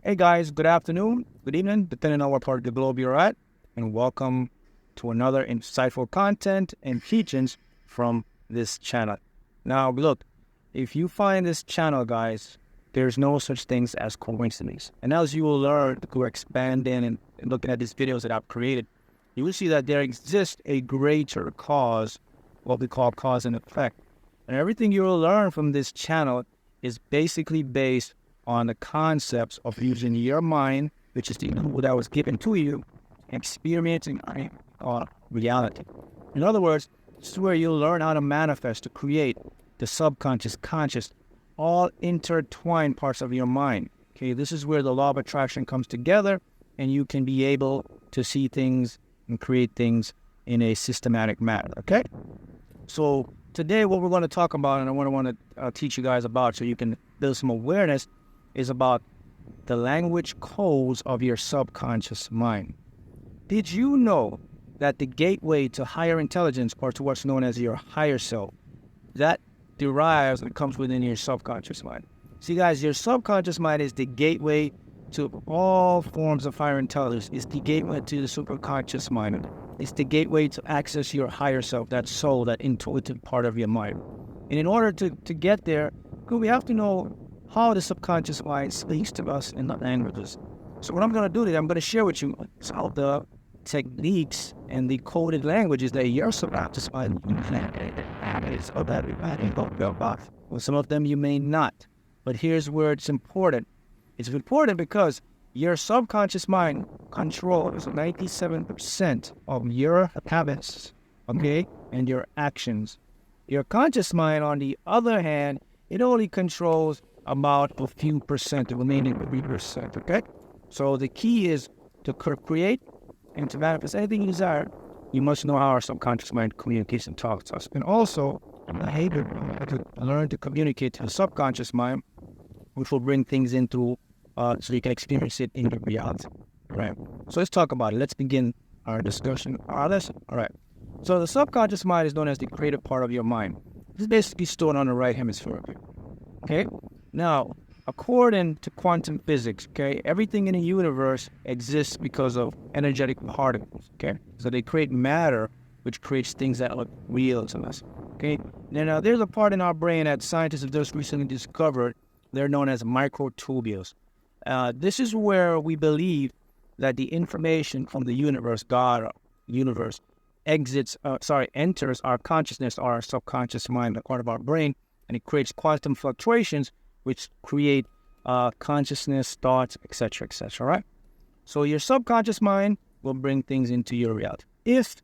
Hey guys, good afternoon, good evening, depending on what part of the globe you're at, and welcome to another insightful content and teachings from this channel. Now, look, if you find this channel, guys, there's no such things as coincidence. And as you will learn through expanding and looking at these videos that I've created, you will see that there exists a greater cause, what we call cause and effect. And everything you will learn from this channel is basically based on the concepts of using your mind, which is the tool that was given to you, experiencing reality. In other words, this is where you'll learn how to manifest, to create the subconscious, conscious, all intertwined parts of your mind. Okay, this is where the law of attraction comes together, and you can be able to see things and create things in a systematic manner. Okay, so today what we're going to talk about, and I want to teach you guys about so you can build some awareness, is about the language codes of your subconscious mind. Did you know that the gateway to higher intelligence, or to what's known as your higher self, that derives and comes within your subconscious mind? See, guys, your subconscious mind is the gateway to all forms of higher intelligence. It's the gateway to the superconscious mind. It's the gateway to access your higher self, that soul, that intuitive part of your mind. And in order to get there, we have to know how the subconscious mind speaks to us in the languages. So what I'm going to do today, I'm going to share with you some of the techniques and the coded languages that your subconscious mind uses. Well, some of them you may not. But here's where it's important. It's important because your subconscious mind controls 97% of your habits, okay, and your actions. Your conscious mind, on the other hand, it only controls about a few percent, the remaining 3%, okay? So the key is to create and to manifest anything you desire. You must know how our subconscious mind communicates and talks to us. And also, to learn to communicate to the subconscious mind, which will bring things into so you can experience it in your reality, right? So let's talk about it. Let's begin our discussion, our lesson. All right. So the subconscious mind is known as the creative part of your mind. It's basically stored on the right hemisphere. Okay. Now, according to quantum physics, okay, everything in the universe exists because of energetic particles. Okay. So they create matter, which creates things that look real to us. Okay. Now there's a part in our brain that scientists have just recently discovered. They're known as microtubules. This is where we believe that the information from the universe, God, universe, enters our consciousness, our subconscious mind, a part of our brain, and it creates quantum fluctuations, which create consciousness, thoughts, etc., etc., right? So your subconscious mind will bring things into your reality if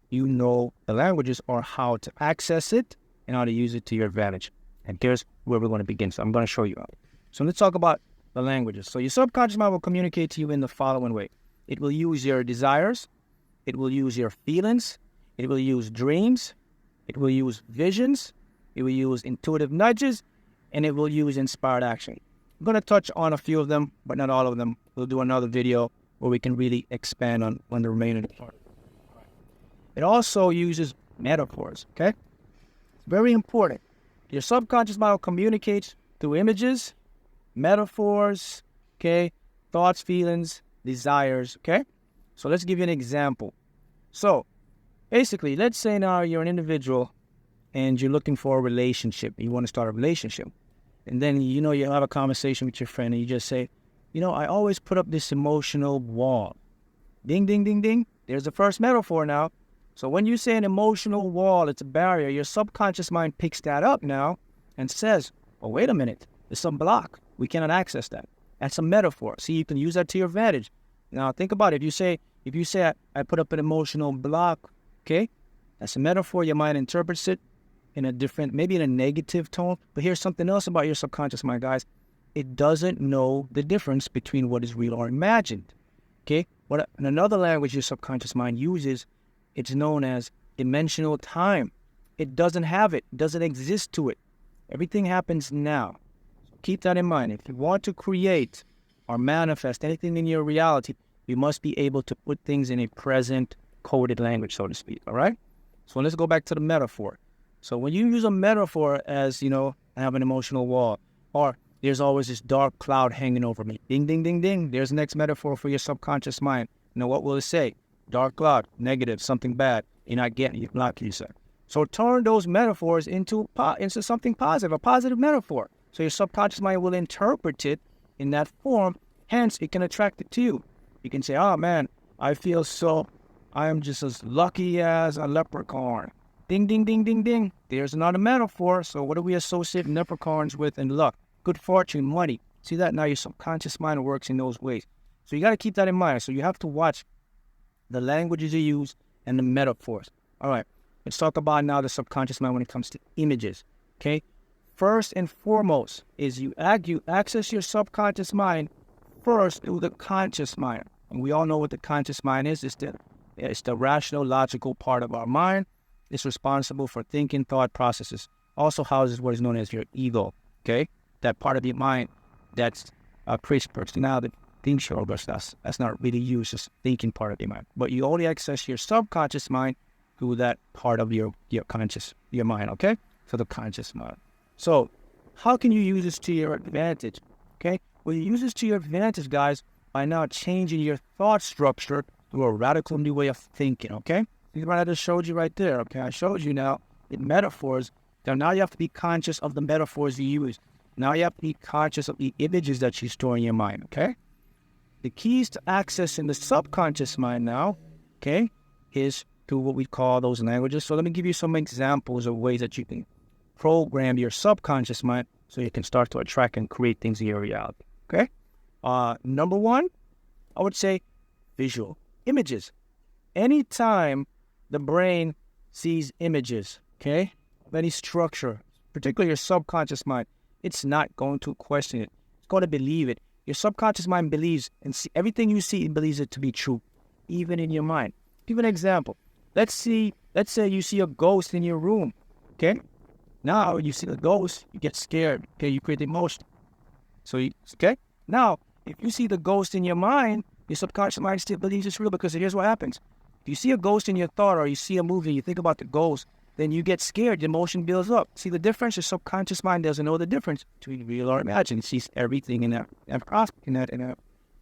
you know the languages or how to access it and how to use it to your advantage. And here's where we're going to begin. So I'm going to show you how. So let's talk about the languages. So your subconscious mind will communicate to you in the following way. It will use your desires. It will use your feelings. It will use dreams. It will use visions. It will use intuitive nudges. And it will use inspired action. I'm going to touch on a few of them, but not all of them. We'll do another video where we can really expand on the remaining part. It also uses metaphors, okay? It's very important. Your subconscious mind will communicate through images, metaphors, okay, thoughts, feelings, desires, okay? So let's give you an example. So basically, let's say now you're an individual and you're looking for a relationship. You want to start a relationship. And then, you have a conversation with your friend and you just say, I always put up this emotional wall. Ding, ding, ding, ding. There's the first metaphor now. So when you say an emotional wall, it's a barrier, your subconscious mind picks that up now and says, oh, wait a minute, there's some block. We cannot access that. That's a metaphor. See, you can use that to your advantage. Now, think about it. If you say I put up an emotional block, okay, that's a metaphor. Your mind interprets it in a different, maybe in a negative tone. But here's something else about your subconscious mind, guys. It doesn't know the difference between what is real or imagined, okay? In another language your subconscious mind uses, it's known as dimensional time. It doesn't have it. It doesn't exist to it. Everything happens now. So keep that in mind. If you want to create or manifest anything in your reality, you must be able to put things in a present coded language, so to speak, all right? So let's go back to the metaphor. So when you use a metaphor as, I have an emotional wall, or there's always this dark cloud hanging over me. Ding, ding, ding, ding. There's the next metaphor for your subconscious mind. Now, what will it say? Dark cloud, negative, something bad. You're not getting it, not you said. So turn those metaphors into something positive, a positive metaphor. So your subconscious mind will interpret it in that form. Hence, it can attract it to you. You can say, oh man, I am just as lucky as a leprechaun. Ding, ding, ding, ding, ding. There's another metaphor. So what do we associate leprechauns with in luck? Good fortune, money. See that? Now your subconscious mind works in those ways. So you got to keep that in mind. So you have to watch the languages you use and the metaphors. All right. Let's talk about now the subconscious mind when it comes to images. Okay. First and foremost is you access your subconscious mind first through the conscious mind. And we all know what the conscious mind is. It's the rational, logical part of our mind. It's responsible for thinking, thought processes. Also houses what is known as your ego. Okay. That part of your mind that's creates personality, thinks your that's not really used as thinking part of your mind. But you only access your subconscious mind through that part of your mind, okay? So the conscious mind. So how can you use this to your advantage? Okay? Well, you use this to your advantage, guys, by now changing your thought structure through a radical new way of thinking, okay? See what I just showed you right there, okay? I showed you now in metaphors. Now you have to be conscious of the metaphors you use. Now you have to be conscious of the images that you store in your mind, okay? The keys to accessing the subconscious mind now, okay, is through what we call those languages. So let me give you some examples of ways that you can program your subconscious mind so you can start to attract and create things in your reality, okay? Number one, I would say visual images. Anytime the brain sees images, okay, of any structure, particularly your subconscious mind, it's not going to question it. It's going to believe it. Your subconscious mind believes and see everything you see, it believes it to be true, even in your mind. Give an example. Let's say you see a ghost in your room, okay? Now you see the ghost, you get scared, okay? You create emotion. Okay? Now, if you see the ghost in your mind, your subconscious mind still believes it's real because here's what happens. If you see a ghost in your thought or you see a movie, you think about the ghost, then you get scared, the emotion builds up. See the difference? Your subconscious mind doesn't know the difference between real or imagined. It sees everything in a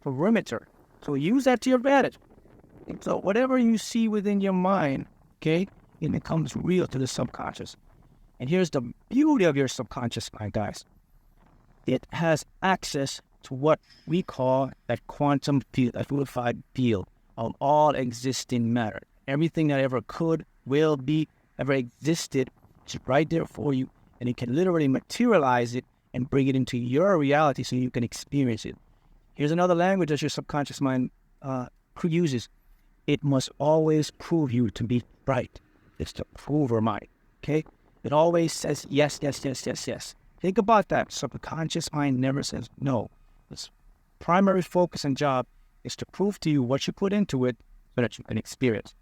perimeter. So use that to your advantage. So whatever you see within your mind, okay, it becomes real to the subconscious. And here's the beauty of your subconscious mind, guys. It has access to what we call that quantum field, that unified field of all existing matter. Everything that ever could, will be, ever existed is right there for you, and it can literally materialize it and bring it into your reality so you can experience it. Here's another language that your subconscious mind uses. It must always prove you to be right. It's the prover mind, okay? It always says yes, yes, yes, yes, yes. Think about that. Subconscious mind never says no. Its primary focus and job is to prove to you what you put into it so that you can experience.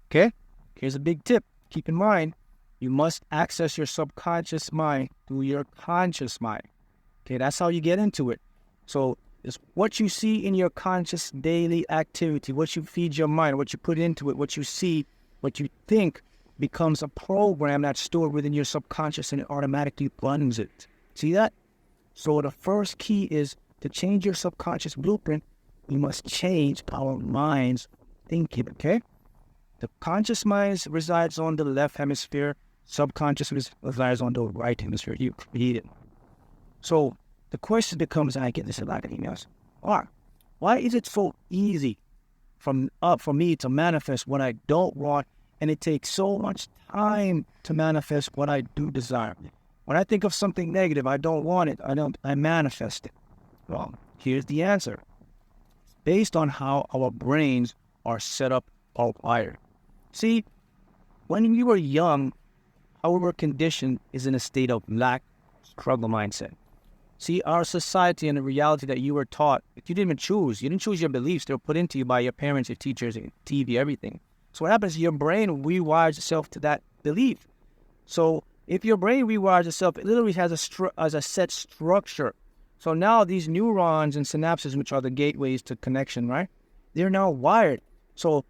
Okay? Here's a big tip. Keep in mind, you must access your subconscious mind through your conscious mind. Okay, that's how you get into it. So it's what you see in your conscious daily activity, what you feed your mind, what you put into it, what you see, what you think becomes a program that's stored within your subconscious and it automatically runs it. See that? So the first key is to change your subconscious blueprint. You must change our mind's thinking, okay? The conscious mind resides on the left hemisphere. Subconscious resides on the right hemisphere. You create it. So the question becomes, and I get this a lot of emails, why is it so easy for me to manifest what I don't want, and it takes so much time to manifest what I do desire? When I think of something negative, I don't want it. I manifest it. Well, here's the answer. It's based on how our brains are set up or wired. See, when we were young, how we were conditioned is in a state of lack, struggle mindset. See, our society and the reality that you were taught, you didn't even choose. You didn't choose your beliefs. They were put into you by your parents, your teachers, your TV, everything. So what happens is your brain rewires itself to that belief. So if your brain rewires itself, it literally has a set structure. So now these neurons and synapses, which are the gateways to connection, right? They're now wired. So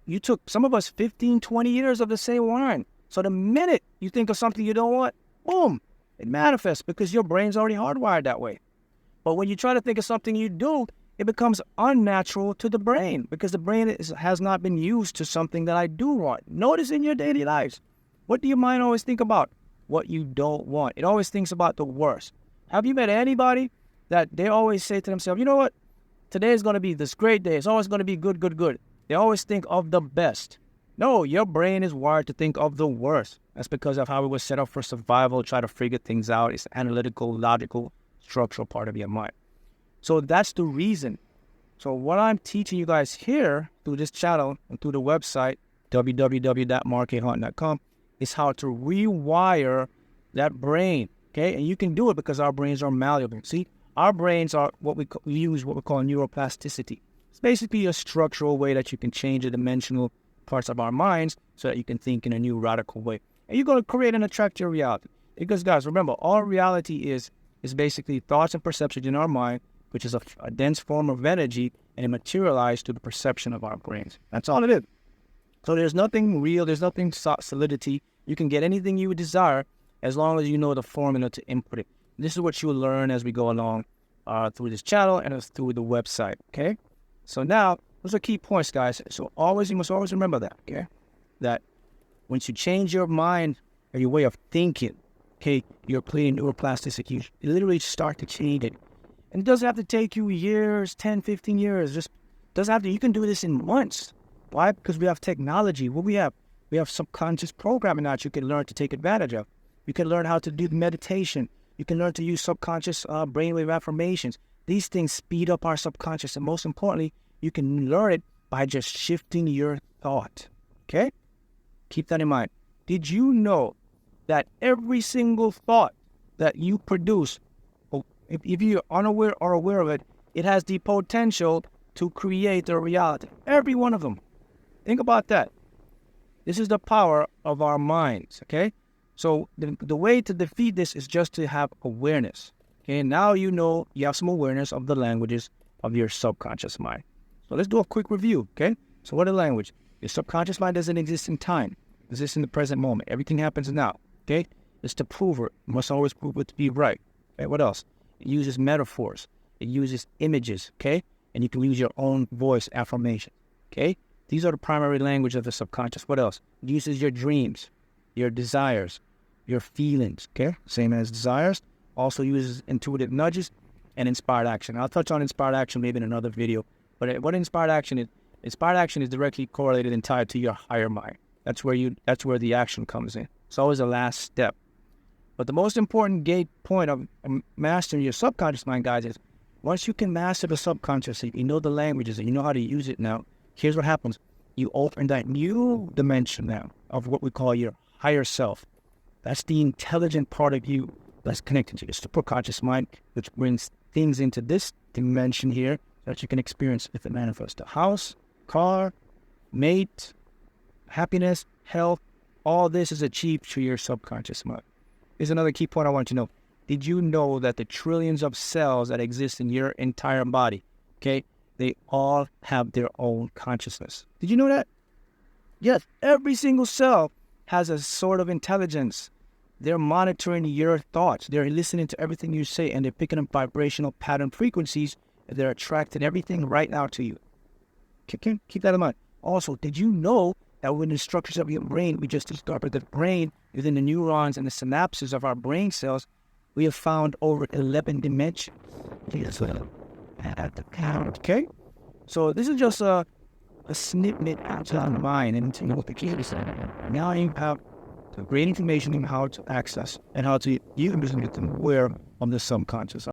you took, some of us, 15, 20 years of the same wiring. So the minute you think of something you don't want, boom, It manifests because your brain's already hardwired that way. But when you try to think of something you do, it becomes unnatural to the brain because the brain has not been used to something that I do want. Notice in your daily lives, what do your mind always think about? What you don't want. It always thinks about the worst. Have you met anybody that they always say to themselves, you know what? Today is going to be this great day. It's always going to be good, good, good. They always think of the best. No, your brain is wired to think of the worst. That's because of how it was set up for survival, try to figure things out. It's analytical, logical, structural part of your mind. So that's the reason. So what I'm teaching you guys here through this channel and through the website, www.markH.customisedsubliminals.com, is how to rewire that brain, okay? And you can do it because our brains are malleable. See, our brains are what we use what we call neuroplasticity. It's basically a structural way that you can change the dimensional parts of our minds so that you can think in a new radical way. And you're going to create and attract your reality. Because guys, remember, all reality is basically thoughts and perceptions in our mind, which is a dense form of energy, and it materialized to the perception of our brains. That's all it is. So there's nothing real, there's nothing solidity. You can get anything you would desire as long as you know the formula to input it. This is what you'll learn as we go along through this channel and through the website, okay? So now, those are key points, guys. So you must always remember that, okay? That once you change your mind or your way of thinking, okay, you're creating neuroplasticity. You literally start to change it. And it doesn't have to take you years, 10, 15 years. Just doesn't have to, you can do this in months. Why? Because we have technology. What we have subconscious programming that you can learn to take advantage of. You can learn how to do meditation. You can learn to use subconscious brainwave affirmations. These things speed up our subconscious. And most importantly, you can learn it by just shifting your thought. Okay? Keep that in mind. Did you know that every single thought that you produce, if you're unaware or aware of it, it has the potential to create a reality. Every one of them. Think about that. This is the power of our minds, okay? So the way to defeat this is just to have awareness. Okay, now you know you have some awareness of the languages of your subconscious mind. So let's do a quick review, okay? So what is language? Your subconscious mind doesn't exist in time. It exists in the present moment. Everything happens now, okay? It's to prove it. You must always prove it to be right. Okay, what else? It uses metaphors. It uses images, okay? And you can use your own voice affirmation, okay? These are the primary language of the subconscious. What else? It uses your dreams, your desires, your feelings, okay? Same as desires. Also uses intuitive nudges and inspired action. I'll touch on inspired action maybe in another video. But what inspired action is directly correlated and tied to your higher mind. That's where the action comes in. It's always the last step. But the most important gate point of mastering your subconscious mind, guys, is once you can master the subconscious, you know the languages and you know how to use it now, here's what happens. You open that new dimension now of what we call your higher self. That's the intelligent part of you that's connected to your superconscious mind, which brings things into this dimension here that you can experience if it manifests. A house, car, mate, happiness, health, all this is achieved through your subconscious mind. Here's another key point I want you to know. Did you know that the trillions of cells that exist in your entire body, okay, they all have their own consciousness? Did you know that? Yes, every single cell has a sort of intelligence. They're monitoring your thoughts. They're listening to everything you say, and they're picking up vibrational pattern frequencies, and they're attracting everything right now to you. Keep that in mind. Also, did you know that within the structures of your brain, we just discovered the brain, within the neurons and the synapses of our brain cells, we have found over 11 dimensions. Okay? So this is just a snippet out of the mind and into notifications. Now you have the great information on how to access and how to use and get aware of the subconscious.